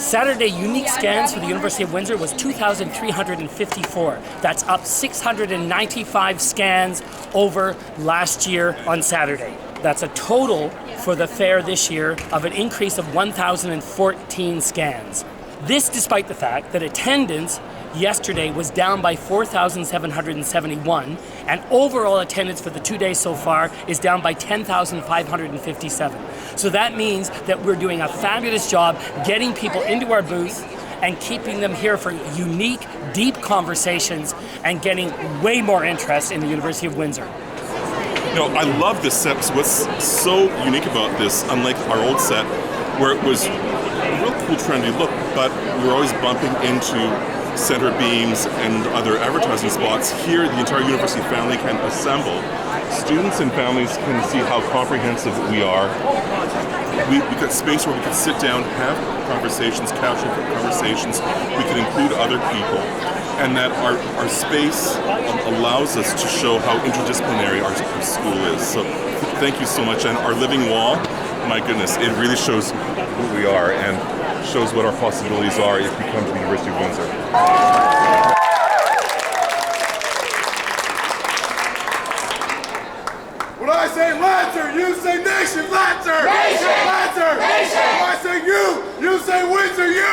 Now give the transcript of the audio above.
Saturday unique scans for the University of Windsor was 2,354. That's up 695 scans over last year on Saturday. That's a total for the fair this year of an increase of 1,014 scans. This despite the fact that attendance yesterday was down by 4,771, and overall attendance for the 2 days so far is down by 10,557. So that means that we're doing a fabulous job getting people into our booth and keeping them here for unique, deep conversations and getting way more interest in the University of Windsor. No, I love this set. What's so unique about this, unlike our old set, where it was a real cool, trendy look, but we were always bumping into center beams and other advertising spots. Here, the entire university family can assemble. Students and families can see how comprehensive we are. We got space where we can sit down, have conversations, capture conversations. We can include other people. And that our space allows us to show how interdisciplinary our school is. So thank you so much. And our living wall, my goodness, it really shows who we are and shows what our possibilities are if we come to the University of Windsor. When I say Lancer, you say Nation! Lancer! Nation! Lancer! Nation! When I say you say Windsor! You!